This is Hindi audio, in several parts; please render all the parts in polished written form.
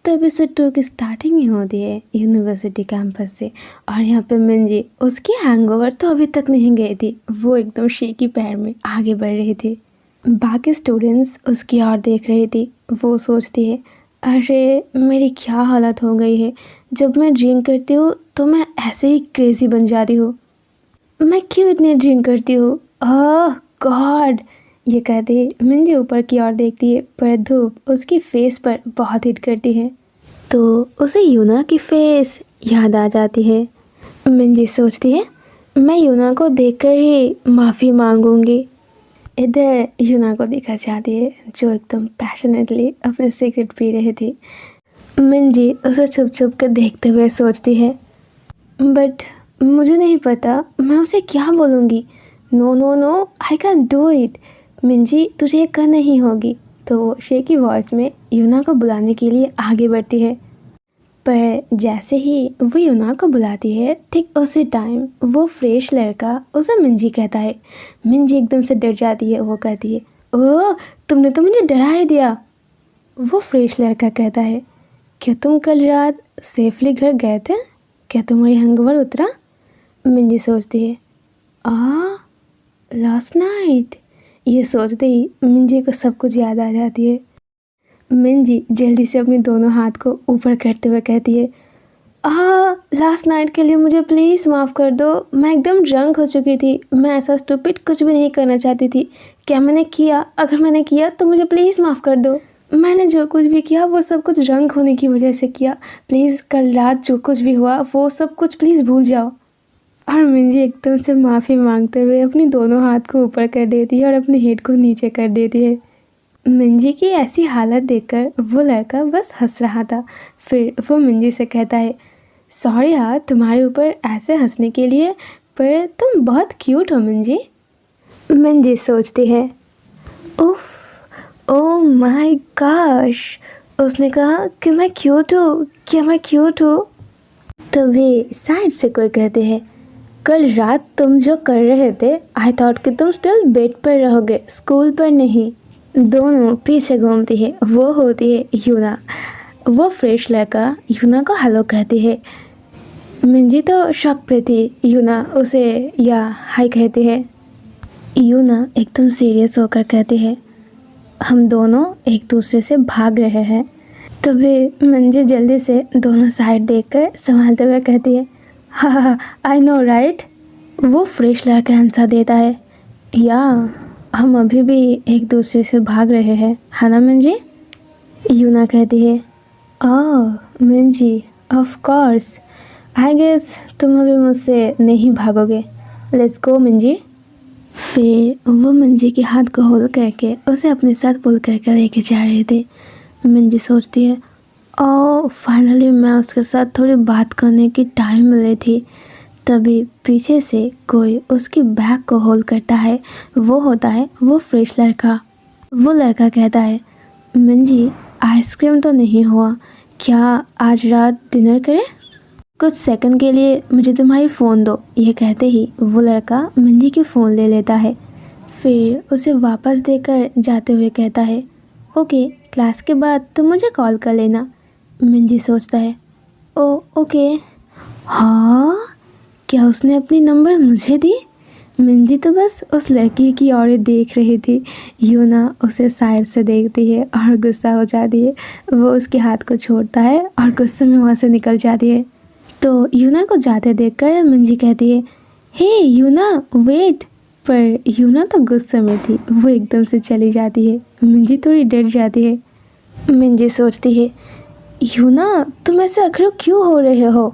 तो एपिसोड 2 की स्टार्टिंग ही होती है यूनिवर्सिटी कैंपस से। और यहाँ पे मंजी उसकी हैंगओवर तो अभी तक नहीं गई थी, वो एकदम शेकी पैर में आगे बढ़ रही थी। बाकी स्टूडेंट्स उसकी ओर देख रही थी। वो सोचती है, अरे मेरी क्या हालत हो गई है, जब मैं ड्रिंक करती हूँ तो मैं ऐसे ही क्रेजी बन जाती हूँ, मैं क्यों इतनी ड्रिंक करती हूँ, ओह गॉड। ये कहते ही मंजी ऊपर की ओर देखती है, पर धूप उसकी फेस पर बहुत हिट करती है तो उसे यूना की फेस याद आ जाती है। मंजी सोचती है, मैं यूना को देखकर ही माफ़ी मांगूंगी। इधर यूना को देखा जाती है जो एकदम पैशनेटली अपने सिगरेट पी रही थी। मंजी उसे छुप छुप कर देखते हुए सोचती है, बट मुझे नहीं पता मैं उसे क्या बोलूँगी। No no no, I can do it. Minji तुझे ये करना ही होगी। तो वो शेकी वॉइस में यूना को बुलाने के लिए आगे बढ़ती है, पर जैसे ही वो यूना को बुलाती है ठीक उसी टाइम वो फ्रेश लड़का उसे मिंजी कहता है। मिंजी एकदम से डर जाती है। वो कहती है, ओह तुमने तो मुझे डरा ही दिया। वो फ्रेश लड़का कहता है, क्या तुम कल रात सेफली घर गए थे? क्या तुम्हारी हैंगओवर उतरा? मिंजी सोचती है, लास्ट नाइट। ये सोचते ही मिंजी को सब कुछ याद आ जाती है। मिंजी जल्दी से अपने दोनों हाथ को ऊपर करते हुए कहती है, लास्ट नाइट के लिए मुझे प्लीज़ माफ़ कर दो। मैं एकदम ड्रंक हो चुकी थी, मैं ऐसा स्टूपिड कुछ भी नहीं करना चाहती थी। क्या मैंने किया? अगर मैंने किया तो मुझे प्लीज़ माफ़ कर दो। मैंने जो कुछ भी किया वो सब कुछ ड्रंक होने की वजह से किया। प्लीज़ कल रात जो कुछ भी हुआ वो सब कुछ प्लीज़ भूल जाओ। और मिंजी एकदम से माफ़ी मांगते हुए अपनी दोनों हाथ को ऊपर कर देती है और अपने हेड को नीचे कर देती है। मिंजी की ऐसी हालत देखकर वो लड़का बस हंस रहा था। फिर वो मिंजी से कहता है, सॉरी यार तुम्हारे ऊपर ऐसे हंसने के लिए, पर तुम बहुत क्यूट हो मिंजी। मिंजी सोचती है, उफ, ओह माय गॉश, उसने कहा कि मैं क्यूट हूँ। क्या मैं क्यूट हूँ? तभी साइड से कोई कहते हैं, कल रात तुम जो कर रहे थे, आई थॉट कि तुम स्टिल बेड पर रहोगे, स्कूल पर नहीं। दोनों पीछे घूमती है। वो होती है यूना। वो फ्रेश लड़का यूना को हेलो कहती है। मिंजी तो शॉक पे थी। यूना उसे या हाय कहती है। यूना एकदम सीरियस होकर कहती है, हम दोनों एक दूसरे से भाग रहे हैं। तभी मिंजी जल्दी से दोनों साइड देखकर संभालते हुए कहती है, हाँ आई नो राइट। वो फ्रेश लड़का आंसर देता है, या हम अभी भी एक दूसरे से भाग रहे हैं, है ना मिंजी? यूना कहती है, ओह मिंजी ऑफ कोर्स, आई गेस तुम अभी मुझसे नहीं भागोगे, लेट्स गो मिंजी। फिर वो मिंजी के हाथ को होल्ड करके उसे अपने साथ पुल करके लेके जा रहे थे। मिंजी सोचती है, ओह फाइनली मैं उसके साथ थोड़ी बात करने की टाइम मिली थी। तभी पीछे से कोई उसकी बैग को होल्ड करता है। वो होता है वो फ्रेश लड़का। वो लड़का कहता है, मिंजी आइसक्रीम तो नहीं हुआ, क्या आज रात डिनर करें? कुछ सेकंड के लिए मुझे तुम्हारी फ़ोन दो। ये कहते ही वो लड़का मिंजी की फ़ोन ले लेता है। फिर उसे वापस देकर जाते हुए कहता है, ओके क्लास के बाद तुम मुझे कॉल कर लेना। मिंजी सोचता है, ओ ओके। हाँ, क्या उसने अपनी नंबर मुझे दी? मिंजी तो बस उस लड़की की ओर देख रही थी। यूना उसे साइड से देखती है और गुस्सा हो जाती है। वो उसके हाथ को छोड़ता है और गुस्से में वहाँ से निकल जाती है। तो यूना को जाते देखकर मिंजी कहती है, हे यूना वेट। पर यूना तो गुस्से में थी, वो एकदम से चली जाती है। मिंजी थोड़ी डर जाती है। मिंजी सोचती है, यूना तुम ऐसे अखरों क्यों हो रहे हो?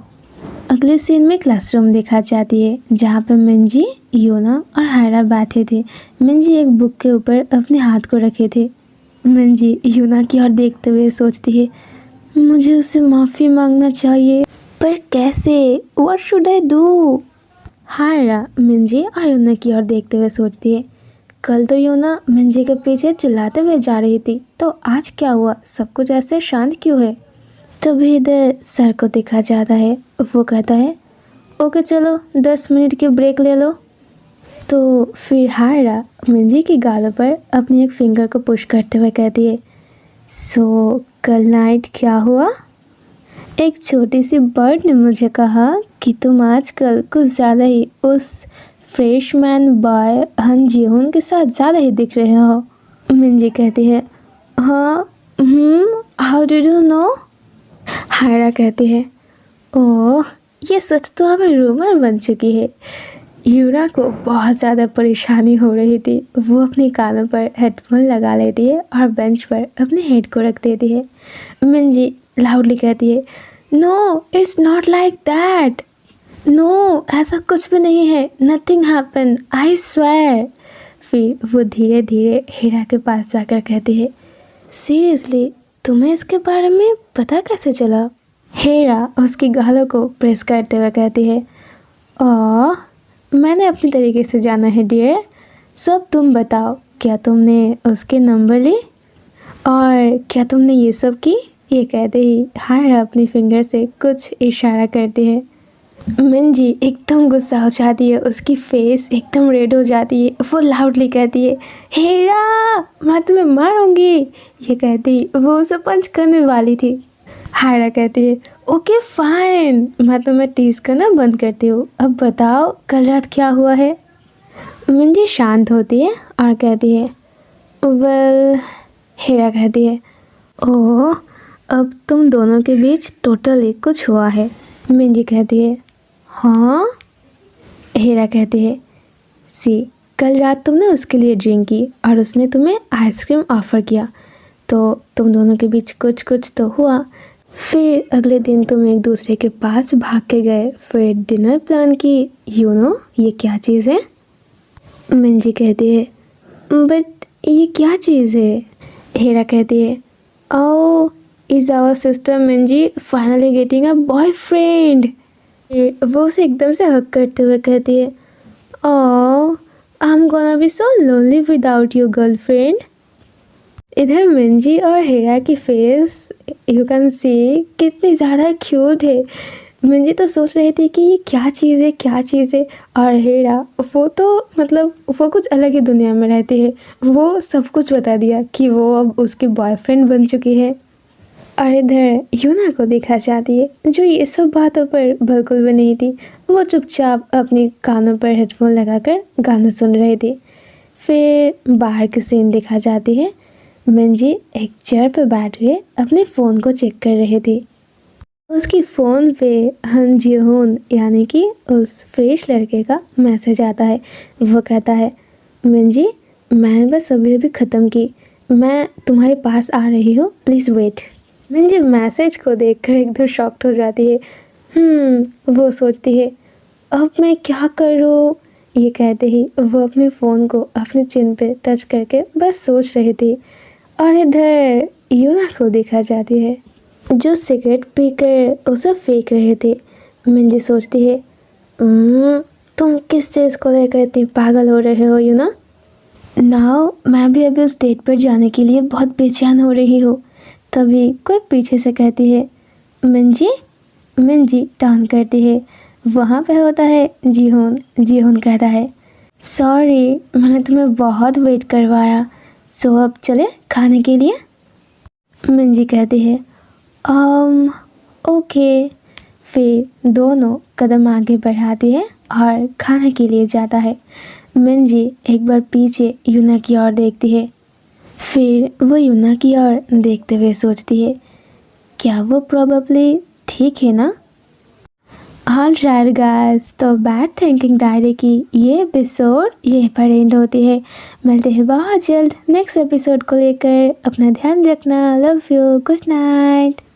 अगले सीन में क्लासरूम देखा जाती है जहाँ पे मिंजी, यूना और हायरा बैठे थे। मिंजी एक बुक के ऊपर अपने हाथ को रखे थे। मिंजी यूना की ओर देखते हुए सोचती है, मुझे उससे माफ़ी मांगना चाहिए, पर कैसे? What should I do? Hyera Minji और यूना की ओर देखते हुए सोचती है, कल तो यूना मिंजी के पीछे चिल्लाते हुए जा रही थी, तो आज क्या हुआ? सब कुछ ऐसे शांत क्यों है? तभी इधर सर को देखा जाता है। वो कहता है, ओके चलो 10 मिनट की ब्रेक ले लो। तो फिर हायरा मिंजी की गालों पर अपनी एक फिंगर को पुश करते हुए कहती है, सो कल नाइट क्या हुआ? एक छोटी सी बर्ड ने मुझे कहा कि तुम आजकल कुछ ज़्यादा ही उस फ्रेशमैन बॉय हन जीहोन के साथ ज़्यादा ही दिख रहे हो। मिंजी कहती है, हाँ, हाउ डिड यू नो? हायरा कहती है, ओह, ये सच तो अभी रूमर बन चुकी है। यूना को बहुत ज़्यादा परेशानी हो रही थी। वो अपने कानों पर हेडफोन लगा लेती है और बेंच पर अपने हेड को रख देती है। मिंजी लाउडली कहती है, no, it's not like that. No, ऐसा कुछ भी नहीं है। Nothing happen, I swear. फिर वो धीरे धीरे हीरा के पास जाकर कहती है, सीरियसली, तुम्हें इसके बारे में पता कैसे चला? हीरा उसकी गालों को प्रेस करते हुए कहती है, ओह, मैंने अपनी तरीके से जाना है डियर। सब तुम बताओ, क्या तुमने उसके नंबर ली और क्या तुमने ये सब की? ये कहते ही हायरा अपनी फिंगर से कुछ इशारा करती है। मिंजी एकदम गुस्सा हो जाती है, उसकी फेस एकदम रेड हो जाती है। वो लाउडली कहती है, हीरा, मैं तुम्हें मारूंगी। ये कहती वो उसे पंच करने वाली थी। हायरा कहती है, ओके फाइन, मैं तुम्हें टीज करना बंद करती हूँ। अब बताओ कल रात क्या हुआ है? मिंजी शांत होती है और कहती है, वेल। हीरा कहती है, ओह, अब तुम दोनों के बीच टोटली कुछ हुआ है। मिंजी कहती है, हाँ? हीरा कहती है, सी, कल रात तुमने उसके लिए ड्रिंक की और उसने तुम्हें आइसक्रीम ऑफ़र किया, तो तुम दोनों के बीच कुछ कुछ तो हुआ। फिर अगले दिन तुम एक दूसरे के पास भाग के गए, फिर डिनर प्लान की। यू नो ये क्या चीज़ है? मिंजी कहती है, बट ये क्या चीज़ है? हीरा कहती है, oh, is our sister Minji finally getting a boyfriend. वो उसे एकदम से हक करते हुए कहती है, oh, I am gonna be so lonely without your girlfriend. इधर मिंजी और हीरा की फेस यू कैन सी कितनी ज़्यादा क्यूट है। मिंजी तो सोच रही थी कि ये क्या चीज़ है, क्या चीज़ है, और हीरा वो तो मतलब वो कुछ अलग ही दुनिया में रहती है। वो सब कुछ बता दिया कि वो अब उसकी बॉयफ्रेंड बन चुकी है। और इधर यूना को देखा जाती है, जो ये सब बातों पर बिल्कुल भी नहीं थी। वो चुपचाप अपने कानों पर हेडफोन लगाकर गाना सुन रही थी। फिर बाहर की सीन दिखा जाती है। मिंजी एक चेयर पर बैठ हुए अपने फ़ोन को चेक कर रही थी। उसकी फ़ोन पे हन जीहोन यानी कि उस फ्रेश लड़के का मैसेज आता है। वो कहता है, मिंजी, मैंने बस अभी अभी ख़त्म की, मैं तुम्हारे पास आ रही हूँ, प्लीज़ वेट। मिंजी मैसेज को देखकर एकदम शॉक्ड हो जाती है। वो सोचती है, अब मैं क्या करूँ? ये कहते ही वो अपने फ़ोन को अपने चिन पे टच करके बस सोच रही थी। और इधर यूना को देखा जाती है, जो सिगरेट पीकर उसे फेंक रहे थे। मिंजी सोचती है, तुम किस चीज़ को लेकर इतनी पागल हो रहे हो यूना? नाउ मैं भी अभी उस डेट पर जाने के लिए बहुत बेचैन हो रही हूँ। तभी कोई पीछे से कहती है, मिंजी। मिंजी टर्न करती है, वहाँ पे होता है जीहोन। जीहोन कहता है, सॉरी, मैंने तुम्हें बहुत वेट करवाया, सो अब चले खाने के लिए? मिंजी कहती है, ओके। फिर दोनों कदम आगे बढ़ाती है और खाने के लिए जाता है। मिंजी एक बार पीछे यूना की ओर देखती है। फिर वो यूना की ओर देखते हुए सोचती है, क्या वो प्रॉबेबली ठीक है ना? ऑलराइट गाइस, तो बैड थिंकिंग डायरी की ये एपिसोड यहीं पर एंड होती है। मिलते हैं बहुत जल्द नेक्स्ट एपिसोड को लेकर। अपना ध्यान रखना। Love you. Good night.